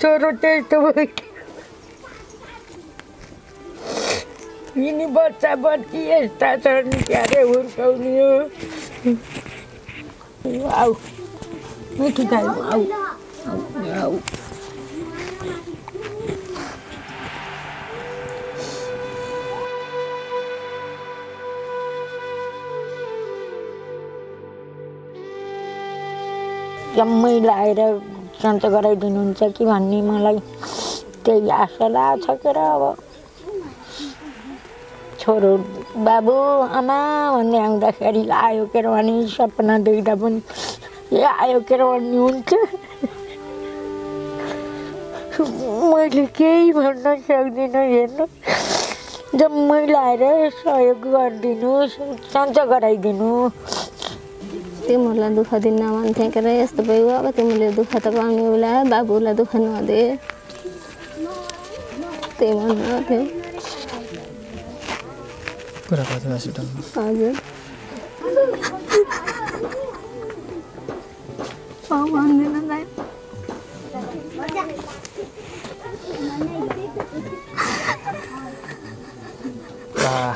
छोरो त्यस्तो भयो यिनी बच्चा बच्ची यस्ता छन् क्यारे हुर्काउने हो आऊ मिठी खाऊ आऊ आऊ जम्मै लाएर सन्चो गराइदिनुहुन्छ कि भन्ने मलाई त्यही आशा लाग्छ के र अब छोरो बाबु आमा भन्ने आउँदाखेरि आयो के भने सपना देख्दा पनि ए आयो के भन्ने हुन्छ मैले केही भन्न सक्दिनँ हेर्नु जम्मै लाएर सहयोग गरिदिनु सन्चो गराइदिनु तिमीहरूलाई दुःख दिन भन्थेँ के यस्तो भयो अब तिमीले दुःख त पाउने होला बाबुलाई दुःख नदे त्यही भन्नु थियो कुरा गर्दै हस्पिटलमा हजुर भन्दैन दाइ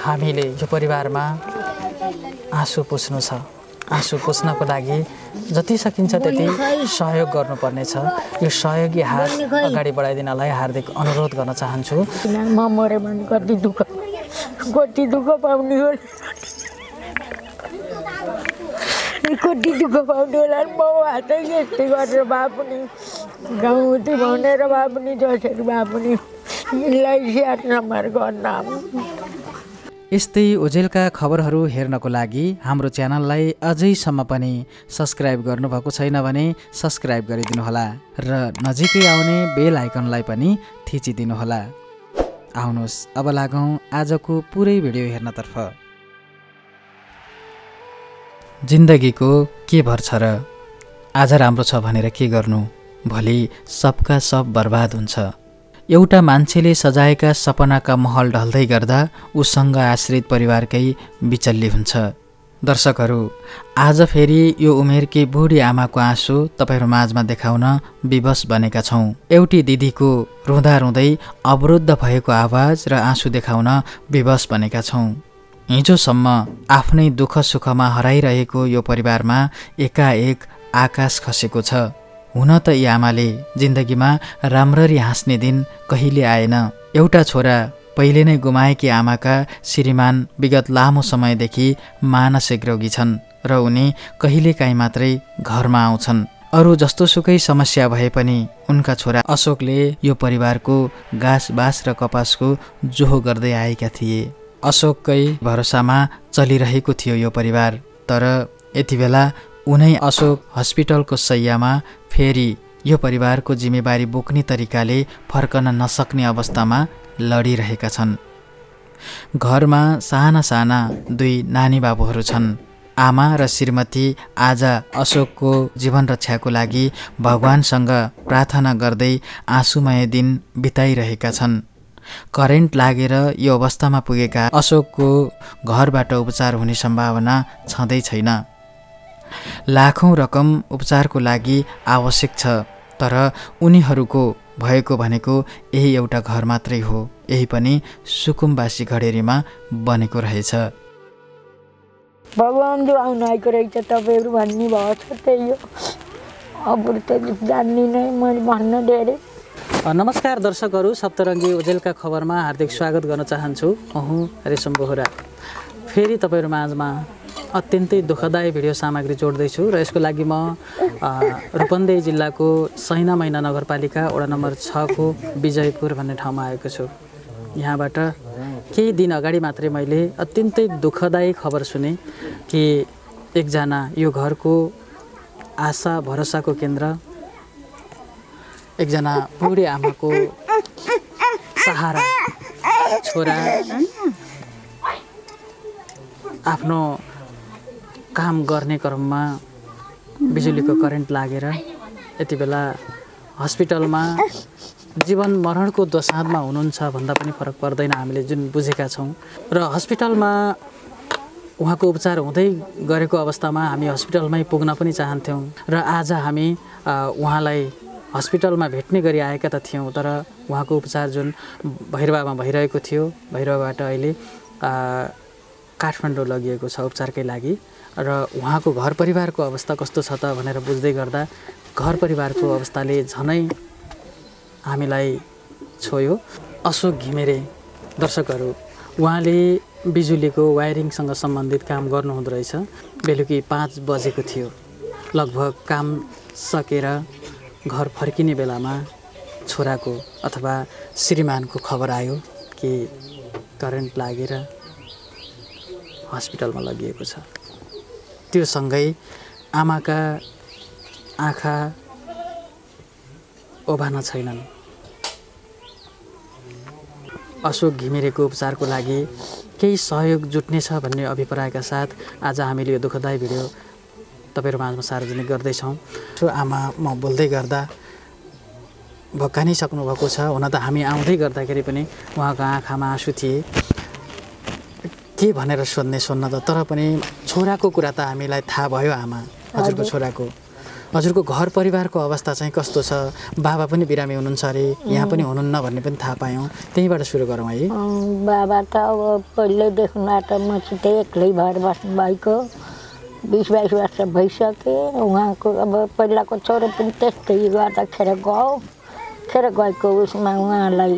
हामीले यो परिवारमा आँसु पुस्नु छ आँसु पुस्नको लागि जति सकिन्छ त्यति सहयोग गर्नुपर्नेछ यो सहयोगी हात अगाडि बढाइदिनलाई हार्दिक अनुरोध गर्न चाहन्छु म मरे भने कति दुःख पाउने होला कति दुःख पाउने होला बाउ हातै यस्तै गरेर भए पनि गाउँति भनेर भए पनि जसरी भए पनि यिनलाई स्याहार समार गर्न यस्तै ओझेलका खबरहरू हेर्नको लागि हाम्रो च्यानललाई अझैसम्म पनि सब्स्क्राइब गर्नुभएको छैन भने सब्स्क्राइब गरिदिनुहोला र नजिकै आउने बेल आइकनलाई पनि थिचिदिनुहोला। आउनुहोस् अब लागौँ आजको पुरै भिडियो हेर्नतर्फ। जिन्दगीको के भर छ र? आज राम्रो छ भनेर के गर्नु, भोलि सबका सब बर्बाद हुन्छ। एउटा मान्छेले सजाएका सपनाका महल ढल्दै गर्दा उसँग आश्रित परिवारकै बिचल्ली हुन्छ। दर्शकहरू, आज फेरि यो उमेरकी बुढी आमाको आँसु तपाईहरु माझमा देखाउन विवश बनेका छौं। एउटी दिदीको रुँदा रुँदै अवरुद्ध भएको आवाज र आँसु देखाउन विवश बनेका छौं। हिजोसम्म आफ्नै दुःख सुखमा हराइरहेको यो परिवारमा एकाएक आकाश खसेको छ। हुन त यी आमाले जिन्दगीमा राम्ररी हाँस्ने दिन कहिले आएन। एउटा छोरा पहिले नै गुमाएकी आमाका श्रीमान विगत लामो समयदेखि मानसिक रोगी छन् र उनी कहिलेकाहीँ मात्रै घरमा आउँछन्। अरू जस्तोसुकै समस्या भए पनि उनका छोरा अशोकले यो परिवारको घाँसबास र कपासको जोहो गर्दै आएका थिए। अशोककै भरोसामा चलिरहेको थियो यो परिवार। तर यति बेला उनै अशोक हस्पिटलको शैय्यामा फेरि यो परिवारको जिम्मेवारी बोक्ने तरिकाले फर्कन नसक्ने अवस्थामा लडिरहेका छन्। घरमा साना साना दुई नानी बाबुहरू छन्। आमा र श्रीमती आज अशोकको जीवन रक्षाको लागि भगवानसँग प्रार्थना गर्दै आँसुमय दिन बिताइरहेका छन्। करेन्ट लागेर यो अवस्थामा पुगेका अशोकको घरबाट उपचार हुने सम्भावना छँदै छैन। लाखौं रकम उपचारको लागि आवश्यक छ, तर उनीहरूको भएको भनेको यही एउटा घर मात्रै हो। यही पनि सुकुम्बासी घडेरीमा बनेको रहेछ। भगवान जो आउन आएको रहेछ तपाईँहरू भन्ने भयो छ त्यही हो। अब त जान्ने नै मैले भन्न धेरै। नमस्कार दर्शकहरू, सप्तरङ्गी ओझेलका खबरमा हार्दिक स्वागत गर्न चाहन्छु। रेशम बोहरा फेरि तपाईँहरू माझमा अत्यन्तै दुःखदायी भिडियो सामग्री जोड्दैछु र यसको लागि म रूपन्देही जिल्लाको सैना मैना नगरपालिका वडा नम्बर 6 को विजयपुर भन्ने ठाउँमा आएको छु। यहाँबाट केही दिन अगाडि मात्रै मैले अत्यन्तै दुःखदायी खबर सुने कि एकजना यो घरको आशा भरोसाको केन्द्र, एकजना बुढी आमाको सहारा छोरा आफ्नो काम गर्ने क्रममा बिजुलीको करेन्ट लागेर यति बेला हस्पिटलमा जीवन मरणको दोसाँधमा हुनुहुन्छ भन्दा पनि फरक पर्दैन, हामीले जुन बुझेका छौँ। र हस्पिटलमा उहाँको उपचार हुँदै गरेको अवस्थामा हामी हस्पिटलमै पुग्न पनि चाहन्थ्यौँ र आज हामी उहाँलाई हस्पिटलमा भेट्ने गरी आएका त थियौँ, तर उहाँको उपचार जुन भैरवामा भइरहेको थियो, भैरवाबाट अहिले काठमाडौँ लगिएको छ उपचारकै लागि। र उहाँको घर परिवारको अवस्था कस्तो छ त भनेर बुझ्दै गर्दा घर परिवारको अवस्थाले झनै हामीलाई छोयो। अशोक घिमिरे दर्शकहरू, उहाँले बिजुलीको वायरिङसँग सम्बन्धित काम गर्नुहुँदो रहेछ। बेलुकी 5 बजेको थियो, लगभग काम सकेर घर फर्किने बेलामा छोराको अथवा श्रीमानको खबर आयो कि करेन्ट लागेर हस्पिटलमा लगिएको छ। त्यो सँगै आमाका आँखा ओभाना छैनन्। अशोक घिमिरेको उपचारको लागि केही सहयोग जुट्नेछ भन्ने अभिप्रायका साथ आज हामीले यो दुःखदायी भिडियो तपाईँहरू माझमा सार्वजनिक गर्दैछौँ। आमा म बोल्दै गर्दा भक्कानी सक्नुभएको छ। हुन त हामी आउँदै गर्दाखेरि पनि उहाँको आँखामा आँसु थिए। के भनेर सोध्न त, तर पनि छोराको कुरा त हामीलाई थाहा भयो। आमा, हजुरको छोराको, हजुरको घर परिवारको अवस्था चाहिँ कस्तो छ? बाबा पनि बिरामी हुनुहुन्छ अरे, यहाँ पनि हुनुहुन्न भन्ने पनि थाहा पायौँ। त्यहीँबाट सुरु गरौँ है। बाबा त अब पहिल्यैदेखिबाट मसित एक्लै भएर बस्नुभएको 20-22 वर्ष भइसके। उहाँको अब पहिलाको छोरो पनि त्यस्तै गर्दाखेरि गएको उसमा उहाँलाई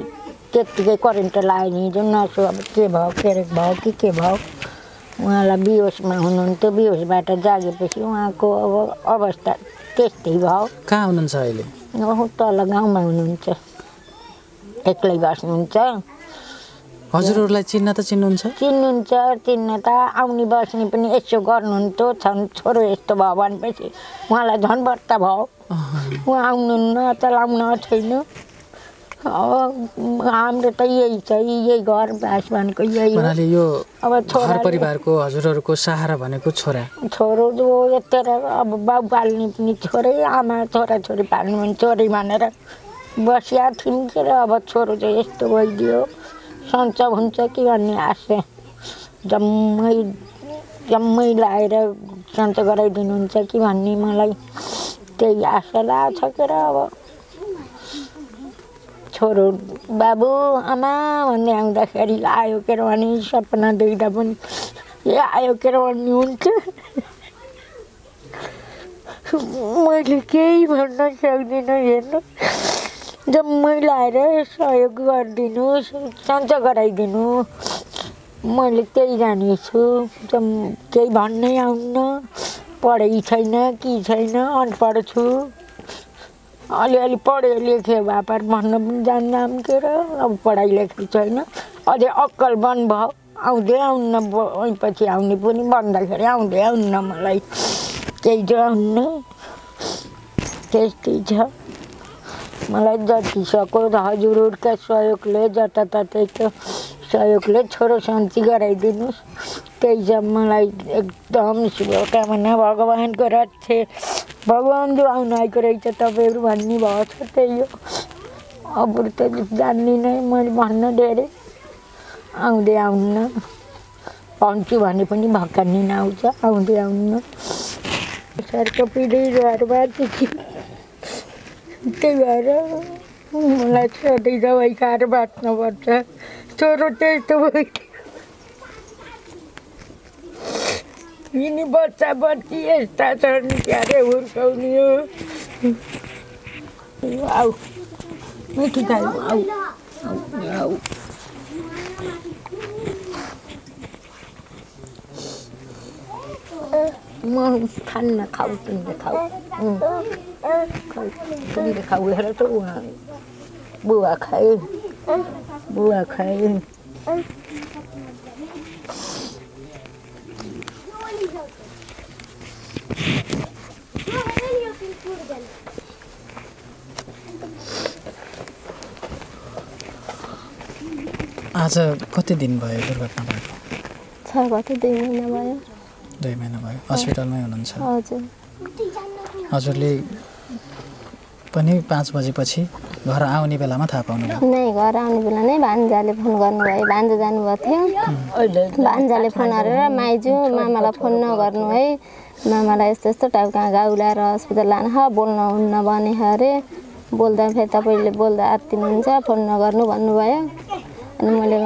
त्यत्तिकै करेन्ट लाग्यो नि, जुन नसो अब के भयो के भयो उहाँलाई बिहोसमा हुनुहुन्थ्यो। बिहोसबाट जागेपछि उहाँको अब अवस्था त्यस्तै भयो। कहाँ हुनुहुन्छ अहिले? तल गाउँमा हुनुहुन्छ, एक्लै बस्नुहुन्छ। हजुरहरूलाई चिन्नुहुन्छ? चिन्न त आउने बस्ने पनि यसो गर्नुहुन्थ्यो। छोरो यस्तो भयो भनेपछि उहाँलाई झन् बर्ता भयो। उहाँ आउनुहुन्न, चलाउन छैन। हाम्रो त यही छ, यही घर बास भनेको यही हो। यो अब घर परिवारको हजुरहरूको सहारा भनेको छोरो जो यतिर अब बाउ पाल्ने पनि छोरै, आमा छोराछोरी पाल्ने पनि छोरै भनेर बसिया थियौँ के र अब छोरो चाहिँ यस्तो भइदियो, सन्चो हुन्छ कि भन्ने आशा जम्मै लाएर सन्चो गराइदिनुहुन्छ कि भन्ने मलाई त्यही आशा लाग्छ के र। अब छोरो बाबु आमा भन्ने आउँदाखेरि आयो के भने सपना देख्दा पनि आयो के भन्ने हुन्छ। मैले केही भन्न सक्दिनँ। हेर्नु, जम्मै लाएर सहयोग गरिदिनु, सन्चो गराइदिनु, मैले त्यही जानेछु। केही भन्नै आउन्न, पढाइ छैन कि छैन, अनपढ छु। अलिअलि पढ्यो लेख्यो बापर भन्न पनि जान्दाम के र। अब पढाइ लेखाइ छैन, अझै अक्कल बन्द भयो, आउँदै आउन्न। पछि आउने पनि भन्दाखेरि आउँदै आउन्न, मलाई केही जो आउन्न। त्यस्तै छ। मलाई जति सक्यो हजुरहरूका सहयोगले, जताततैको सहयोगले छोरो सन्ची गराइदिनुहोस्, त्यही छ मलाई एकदम शुभकामना। भगवान्को रक्षा, भगवान् जो आउनु आएको रहेछ तपाईँहरू भन्ने भएको छ, त्यही हो। अब त जान्दिनँ मैले भन्न, धेरै आउँदै आउन्न। भन्छु भने पनि भक्कानी नआउँछ, आउँदै आउन्न। सरको पिँढी घरबार त्यही भएर मलाई सधैँ दबाई खाएर बाँच्नुपर्छ। छोरो त्यस्तो भयो। यिनी बच्चा बच्ची यस्ता छन्, क्यारे हुर्काउने हो। आऊ मिठी खाऊ, आऊ आऊ। म खान्न, खाऊ तिमीले खाऊ, तिमीले खाऊ। हेर त उहाँ बुवा खाए। आज कति दिन भयो दुर्घटना भएको? 6 गते 2 महिना भयो। 2 महिना भयो। हस्पिटलमै हुनुहुन्छ? हजुर। हजुरले पनि 5 बजेपछि घर आउने बेलामा थाहा पाउनुभयो? नै, घर आउने बेला नै भान्जाले फोन गर्नुभयो। भान्जा जानुभएको थियो, भान्जाले फोन गरेर माइजू मामालाई फोन नगर्नु है, मामालाई यस्तो यस्तो टाइपका घाउ ल्याएर हस्पिटल लानु बोल्नुहुन्न भने अरे बोल्दा फेरि तपाईँले बोल्दा आत्तिनुहुन्छ फोन नगर्नु भन्नुभयो। अनि मैले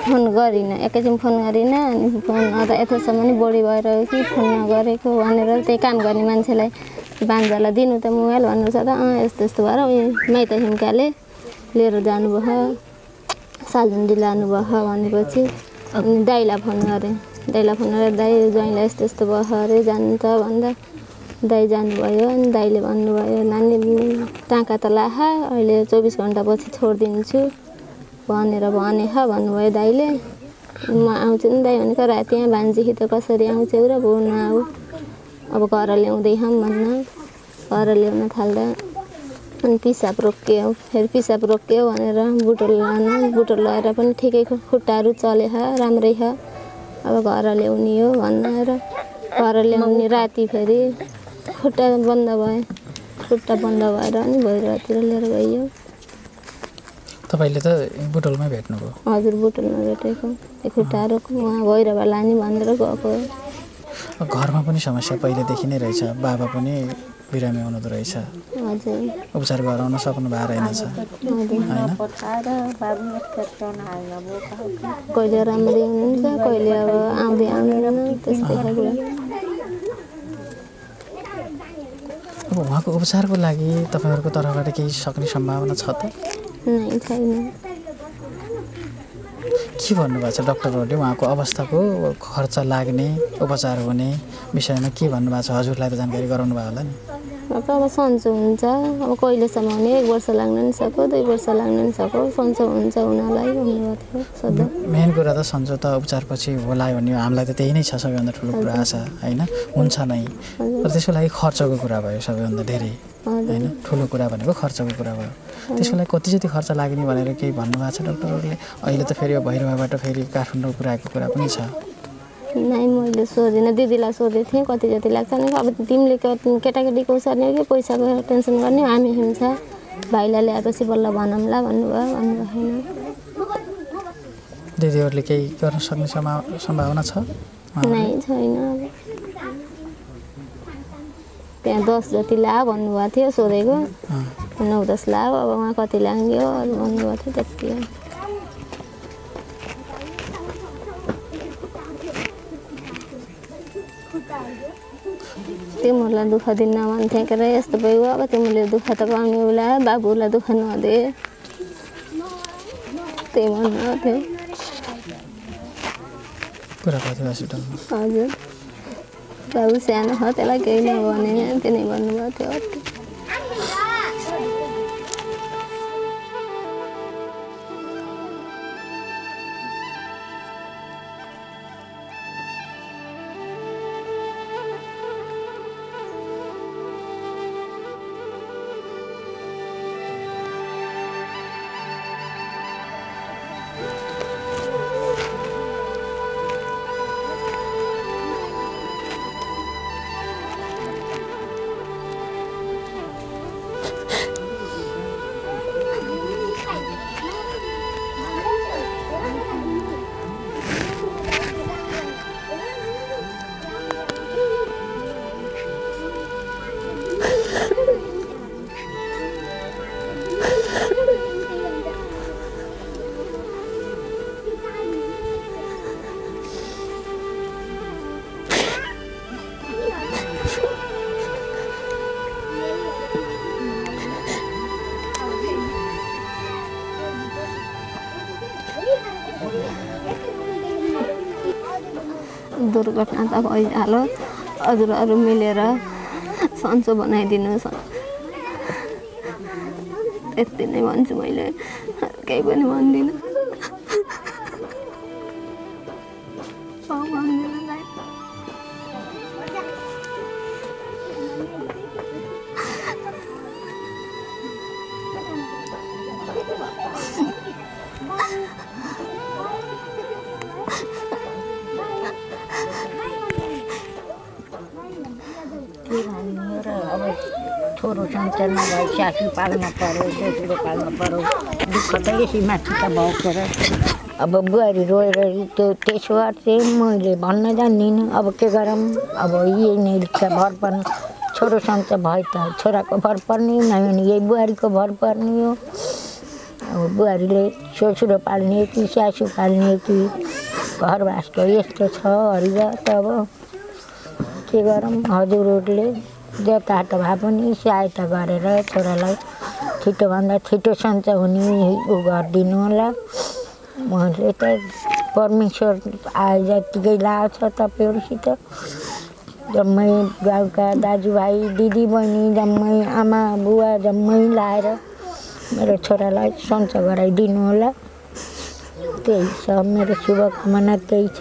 फोन गरिनँ, एकैछिन फोन गरिनँ। अनि फोन यथासम्म नि बढी भएर कि फोन नगरेको भनेर त्यही काम गर्ने मान्छेलाई बान्जालाई दिनु त मोबाइल भन्नुहुन्छ त यस्तो यस्तो भएर माइत हिम्काले लिएर जानुभयो, सालुन्डी लानुभयो भनेपछि अनि दाइलाई फोन गरेँ। दाइलाई फोन गरेर दाइ ज्वाइँलाई यस्तो यस्तो भयो अरे जानु त भन्दा दाइ जानुभयो। अनि दाइले भन्नुभयो नानी टाँका त लाह अहिले 24 घन्टापछि छोडिदिन्छु भनेर भन्नुभयो दाइले। म आउँछु नि दाइ भनेको राति यहाँ भान्जी त कसरी आउँछौ र भो नआऊ अब घर ल्याउँदै हम भन्न घर ल्याउन थाल्दा अनि पिसाब रोकियो, फेरि पिसाब रोकियो भनेर बुटोल लगाएर पनि ठिकैको खुट्टाहरू चले राम्रै छ अब घर ल्याउने हो भनेर घर ल्याउने राति फेरि खुट्टा बन्द भयो, खुट्टा बन्द भएर अनि भैरवतिर लिएर गइयो। तपाईँले त बुटोलमै भेट्नुभयो? हजुर बुटोलमा भेटेको, त्यो खुट्टाहरू उहाँ भैरव लाने भनेर गएको। घरमा पनि समस्या पहिलेदेखि नै रहेछ, बाबा पनि बिरामी हुनुहुँदो रहेछ, हजुर उपचार गराउन सक्नु भएको रहेनछ होइन? कहिले राम्ररी हुनुहुन्छ, कहिले अब आउँदै आउँदैन त्यस्तै खालको। अब उहाँको उपचारको लागि तपाईँहरूको तर्फबाट केही सक्ने सम्भावना छ त? नै छैन। के भन्नुभएको छ डक्टरहरूले उहाँको अवस्थाको खर्च लाग्ने उपचार हुने विषयमा के भन्नुभएको छ? हजुरलाई त जानकारी गराउनु भयो होला नि? अब सन्चो हुन्छ, अब कहिलेसम्म हुने 1 वर्ष लाग्न नि सक्यो 2 वर्ष लाग्न नि सक्यो, सन्चो हुन्छ उनीहरूलाई भन्नुभएको थियो सधैँ। मेन कुरा त सन्चो त उपचारपछि होला भन्ने हामीलाई त त्यही नै छ सबैभन्दा ठुलो कुरा आशा होइन, हुन्छ नै। तर त्यसको लागि खर्चको कुरा भयो सबैभन्दा धेरै होइन, ठुलो कुरा भनेको खर्चको कुरा भयो। त्यसको लागि कति जति खर्च लाग्ने भनेर केही भन्नुभएको छ डक्टरहरूले? अहिले त फेरि भैरवबाट फेरि काठमाडौँ पुऱ्याएको कुरा पनि छ। नै मैले सोधिनँ, दिदीलाई सोधेको थिएँ कति जति लाग्छ नि। अब तिमीले केटाकेटीको उसर्ने कि पैसाको टेन्सन गर्ने हामी हिँड्छ, भाइलाई ल्याएपछि बल्ल भनौँला भन्नुभयो छैन। दिदीहरूले केही गर्न सक्ने सम्भावना छ? नै छैन। त्यहाँ 10 जति ला भन्नुभएको थियो, सोधेको 9-10 ला, अब उहाँ कति लाग्यो भन्नुभएको थियो त्यति हो। तिमीहरूलाई दुःख दिन्न भन्थे के अरे यस्तो भयो, अब तिमीले दुःख त पाउने होला, बाबुलाई दुःख नदे त्यही भन्नुभएको थियो। हजुर बाबु सानो छ त्यसलाई केही नभने त्यो नै भन्नुभएको थियो। दुर्घटना त भइहाल्यो, हजुरहरू मिलेर सन्चो बनाइदिनुहोस् यति नै भन्छु मैले, केही पनि भन्दिनँ। छोरो संसारमा भयो, सासू पाल्न पर्यो, ससुरो पाल्न पर्यो, दुःख त यसै माथि त भएको र अब बुहारी रोएर त्यसो चाहिँ मैले भन्न जान्दिनँ। अब के गरौँ, अब यही नै रिक्सा भर पनि छोरो सन्च भयो त छोराको भर पर्ने नयाँ यही बुहारीको भर पर्ने हो। अब बुहारीले ससुरो पाल्ने कि स्यासु पाल्ने कि घरवासको यस्तो छ हरिगत। अब के गरौँ हजुरहरूले जतातो भए पनि सहायता गरेर छोरालाई छिटोभन्दा छिटो सन्च हुने उ गरिदिनु होला। मैले त परमेश्वर आए जत्तिकै लाग्छ तपाईँहरूसित। जम्मै गाउँका दाजुभाइ दिदीबहिनी जम्मै आमा बुवा जम्मै लाएर मेरो छोरालाई सन्च गराइदिनु होला। त्यही छ मेरो शुभकामना त्यही छ।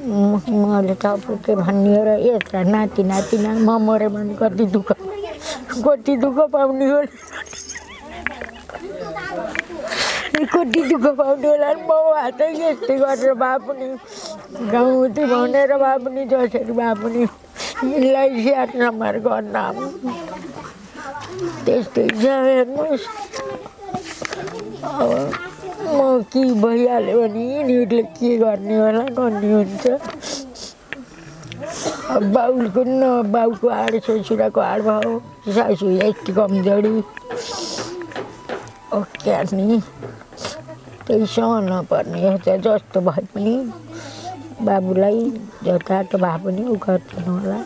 मैले त अब के भन्ने हो र यत्रा नाति नातिना म मऱ्यो भने कति दुःख पाउने होला कति दुःख पाउने होला। बाउ हातै यस्तै गरेर भए पनि गाउँति भनेर भए पनि जसरी भए पनि यिनलाई स्याहार सम्हार गर्न त्यस्तै छ। हेर्नुहोस् अब म के भइहाल्यो भने यिनीहरूले के गर्ने होला गर्ने हुन्छ। अब बाउको न बाउको हाड ससुराको हाड भयो सासु यति कमजोरी ओक्यार्ने त्यही सहन पर्ने हुन्छ। जस्तो भए पनि बाबुलाई जतातो भए पनि उ गरिदिनु होला।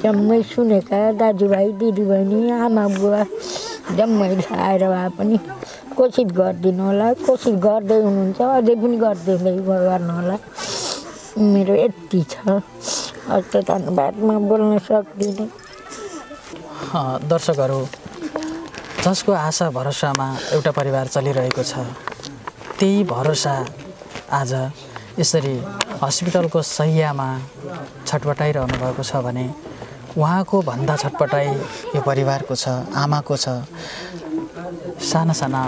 जम्मै सुनेका दाजुभाइ दिदीबहिनी आमा बुवा जम्मै आएर भए पनि कोसिस गरिदिनु होला। कोसिस गर्दै हुनुहुन्छ अझै पनि गर्दै गर्नु होला। मेरो यति छ अझ धन्यवादमा बोल्न सक्दिनँ। दर्शकहरू जसको आशा भरोसामा एउटा परिवार चलिरहेको छ त्यही भरोसा आज यसरी हस्पिटलको शैय्यामा छटपटाइरहनु भएको छ भने उहाँको भन्दा छटपटाइ यो परिवारको छ, आमाको छ। साना साना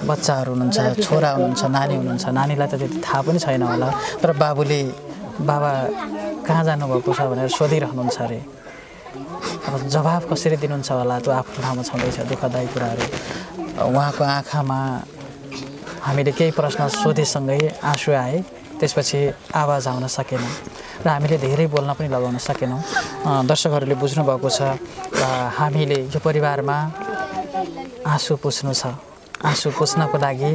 बच्चाहरू हुनुहुन्छ, छोरा हुनुहुन्छ, नानी हुनुहुन्छ। नानीलाई त त्यति थाहा पनि छैन होला, तर बाबा कहाँ जानुभएको छ भनेर सोधिरहनुहुन्छ अरे। अब जवाफ कसरी दिनुहुन्छ होला त्यो आफ्नो ठाउँमा छँदैछ दुःखदायी कुराहरू। उहाँको आँखामा हामीले केही प्रश्न सोधेसँगै आँसु आए, त्यसपछि आवाज आउन सकेन र हामीले धेरै बोल्न पनि लगाउन सकेनौँ। दर्शकहरूले बुझ्नुभएको छ हामीले यो परिवारमा आँसु पुस्नु छ। आँसु पुस्नको लागि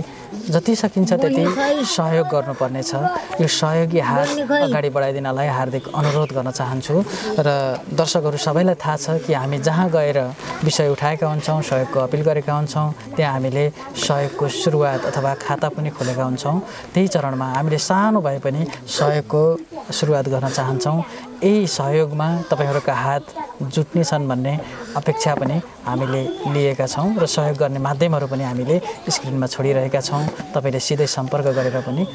जति सकिन्छ त्यति सहयोग गर्नुपर्नेछ। यो सहयोगी हात अगाडि बढाइदिनलाई हार्दिक अनुरोध गर्न चाहन्छु। र दर्शकहरू सबैलाई थाहा छ कि हामी जहाँ गएर विषय उठाएका हुन्छौँ, सहयोगको अपिल गरेका हुन्छौँ, त्यहाँ हामीले सहयोगको सुरुवात अथवा खाता पनि खोलेका हुन्छौँ। त्यही चरणमा हामीले सानो भए पनि सहयोगको सुरुवात गर्न चाहन्छौँ। यही सहयोगमा तपाईँहरूका हात जुट्नेछन् भन्ने अपेक्षा पनि हामीले लिएका छौँ र सहयोग गर्ने माध्यमहरू पनि हामीले स्क्रिनमा छोडिरहेका छौँ। तपाईँले सिधै सम्पर्क गरेर पनि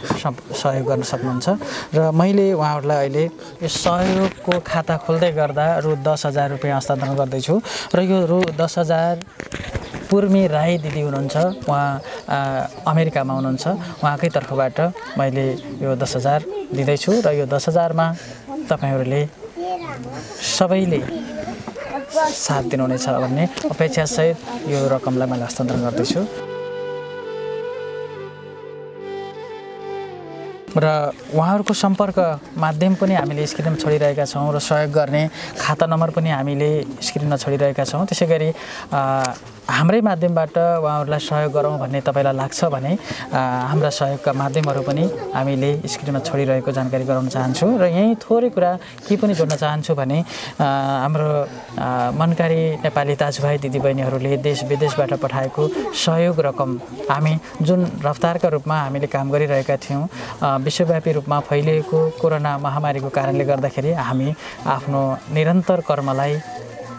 सहयोग गर्न सक्नुहुन्छ। र मैले उहाँहरूलाई अहिले यो सहयोगको खाता खोल्दै गर्दा रु 10,000 रुपियाँ हस्तान्तरण गर्दैछु र यो रु 10,000 पूर्मी राई दिदी हुनुहुन्छ, उहाँ अमेरिकामा हुनुहुन्छ। उहाँकै तर्फबाट मैले यो 10,000 दिँदैछु र यो 10,000मा तपाईँहरूले सबैले साथ दिनुहुनेछ भन्ने अपेक्षासहित यो रकमलाई मैले हस्तान्तरण गर्दैछु। र उहाँहरूको सम्पर्क माध्यम पनि हामीले स्क्रिनमा छोडिरहेका छौँ र सहयोग गर्ने खाता नम्बर पनि हामीले स्क्रिनमा छोडिरहेका छौँ। त्यसै गरी हाम्रै माध्यमबाट उहाँहरूलाई सहयोग गरौँ भन्ने तपाईँलाई लाग्छ भने हाम्रा सहयोगका माध्यमहरू पनि हामीले स्क्रिनमा छोडिरहेको जानकारी गराउन चाहन्छु। र यहीँ थोरै कुरा के पनि जोड्न चाहन्छु भने हाम्रो मनकारी नेपाली दाजुभाइ दिदीबहिनीहरूले देश विदेशबाट पठाएको सहयोग रकम हामी जुन रफ्तारका रूपमा हामीले काम गरिरहेका थियौँ, विश्वव्यापी रूपमा फैलिएको कोरोना महामारीको कारणले गर्दाखेरि हामी आफ्नो निरन्तर कर्मलाई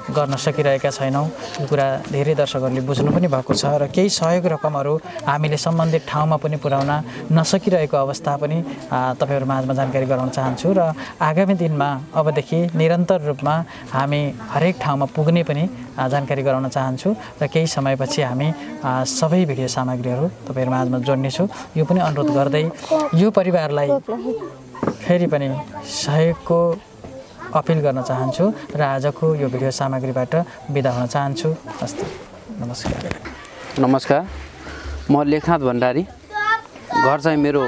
गर्न सकिरहेका छैनौँ। यो कुरा धेरै दर्शकहरूले बुझ्नु पनि भएको छ र केही सहयोग रकमहरू हामीले सम्बन्धित ठाउँमा पनि पुर्याउन नसकिरहेको अवस्था पनि तपाईँहरू माझमा जानकारी गराउन चाहन्छु। र आगामी दिनमा अबदेखि निरन्तर रूपमा हामी हरेक ठाउँमा पुग्ने पनि जानकारी गराउन चाहन्छु र केही समयपछि हामी सबै भिडियो सामग्रीहरू तपाईँहरू माझमा जोड्नेछु। यो पनि अनुरोध गर्दै यो परिवारलाई फेरि पनि सहयोगको अपिल गर्न चाहन्छु र आजको यो भिडियो सामग्रीबाट बिदा हुन चाहन्छु। हस्त नमस्कार, म लेखनाथ भण्डारी। घर चाहिँ मेरो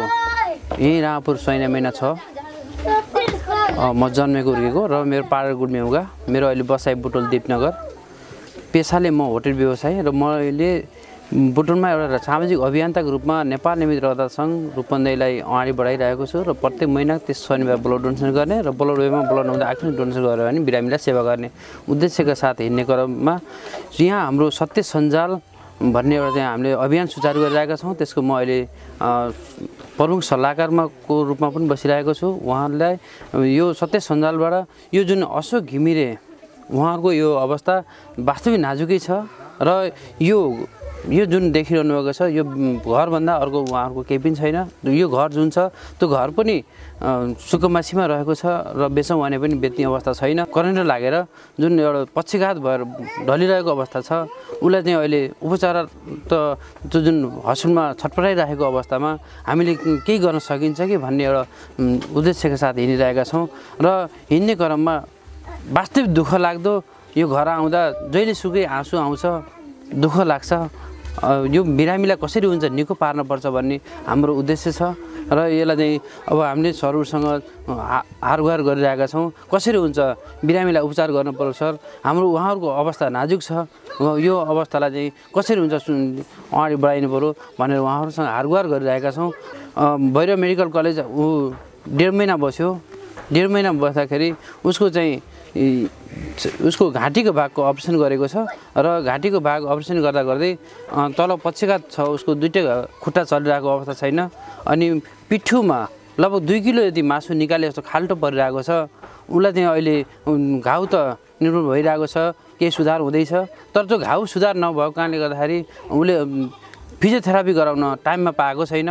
यहीँ रामपुर सैन्य महिना 6। म जन्मेको हुर्केको र मेरो पाडा गुल्मेउगा, मेरो अहिले बसाइ बुटोल दिपनगर। पेसाले म होटल व्यवसाय र मैले बुटोलमा एउटा सामाजिक अभियन्ताको रूपमा नेपाल निमित्त रक्तदाता सङ्घ रूपन्देहीलाई अगाडि बढाइरहेको छु र प्रत्येक महिना त्यस शनिबार ब्लड डोनेसन गर्ने र ब्लड वेमा ब्लड नहुँदा आखिर डोनेसन गरेर भने बिरामीलाई सेवा गर्ने उद्देश्यका साथ हिँड्ने क्रममा यहाँ हाम्रो सत्य सञ्जाल भन्ने एउटा चाहिँ हामीले अभियान सुचारू गरिरहेका छौँ। त्यसको म अहिले प्रमुख सल्लाहकारको रूपमा पनि बसिरहेको छु। उहाँलाई यो सत्य सञ्जालबाट यो जुन अशोक घिमिरे उहाँहरूको यो अवस्था वास्तविक नाजुकै छ र यो जुन देखिरहनु भएको छ यो घरभन्दा अर्को उहाँहरूको केही पनि छैन। यो घर जुन छ त्यो घर पनि सुकुम्बासीमा रहेको छ र बेचौँ भने पनि बेच्ने अवस्था छैन। करेन्ट लागेर जुन एउटा पक्षघात भएर ढलिरहेको अवस्था छ उसलाई चाहिँ अहिले उपचार त त्यो जुन हस्पिटलमा छटपटाइरहेको अवस्थामा हामीले केही गर्न सकिन्छ कि भन्ने एउटा उद्देश्यका साथ हिँडिरहेका छौँ र हिँड्ने क्रममा वास्तविक दुःख लाग्दो यो घर आउँदा जहिलेसुकै आँसु आउँछ, दुःख लाग्छ। यो बिरामीलाई कसरी हुन्छ निको पार्नुपर्छ भन्ने हाम्रो उद्देश्य छ र यसलाई चाहिँ अब हामीले सरहरूसँग हारगुहार गरिरहेका छौँ। कसरी हुन्छ बिरामीलाई उपचार गर्नु पर्छ सर, हाम्रो उहाँहरूको अवस्था नाजुक छ, यो अवस्थालाई चाहिँ कसरी हुन्छ अगाडि बढाइनु पऱ्यो भनेर उहाँहरूसँग हारगुहार गरिरहेका छौँ। भैरव मेडिकल कलेज ऊ 1.5 महिना बस्यो। 1.5 महिना बस्दाखेरि उसको घाँटीको भागको अपरेसन गरेको छ र घाँटीको भाग अपरेसन गर्दा गर्दै तल पक्षघात छ, उसको 2टा खुट्टा चलिरहेको अवस्था छैन अनि पिठ्युमा लगभग 2 किलो यदि मासु निकाले जस्तो खाल्टो परिरहेको छ। उसलाई चाहिँ अहिले घाउ त निर्मूल भइरहेको छ, केही सुधार हुँदैछ, तर त्यो घाउ सुधार नभएको कारणले गर्दाखेरि उसले फिजियोथेरापी गराउन टाइममा पाएको छैन।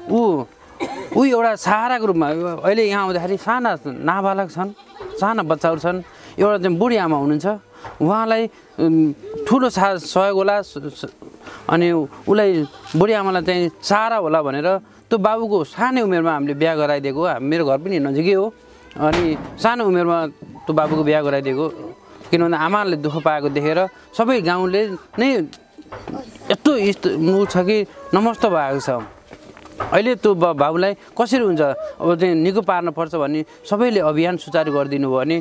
ऊ एउटा सहाराको रूपमा अहिले यहाँ आउँदाखेरि साना नाबालक छन्, साना बच्चाहरू छन्, एउटा चाहिँ बुढी आमा हुनुहुन्छ, उहाँलाई ठुलो सहयोग होला अनि उसलाई बुढी आमालाई चाहिँ सहारा होला भनेर त्यो बाबुको सानै उमेरमा हामीले बिहा गराइदिएको। मेरो घर पनि नजिकै हो अनि सानो उमेरमा त्यो बाबुको बिहा गराइदिएको, किनभने आमाले दुःख पाएको देखेर सबै गाउँले नै यस्तो ऊ छ कि नमस्त भएको छ। अहिले त्यो बाबुलाई कसरी हुन्छ अब चाहिँ निको पार्नुपर्छ भन्ने सबैले अभियान सुचारू गरिदिनु भयो भने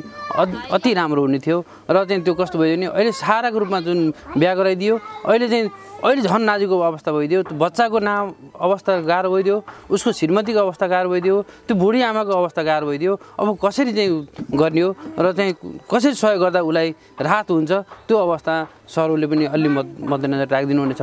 अति राम्रो हुने थियो र चाहिँ त्यो कस्तो भयो भने अहिले सहाराको रूपमा जुन बिहा गराइदियो अहिले झन् नाजुक अवस्था भइदियो। त्यो बच्चाको अवस्था गाह्रो भइदियो, उसको श्रीमतीको अवस्था गाह्रो भइदियो, त्यो बुढी आमाको अवस्था गाह्रो भइदियो। अब कसरी चाहिँ गर्ने हो र चाहिँ कसरी सहयोग गर्दा उसलाई राहत हुन्छ त्यो अवस्था सरहरूले पनि अलि मध्यनजर राखिदिनु हुनेछ।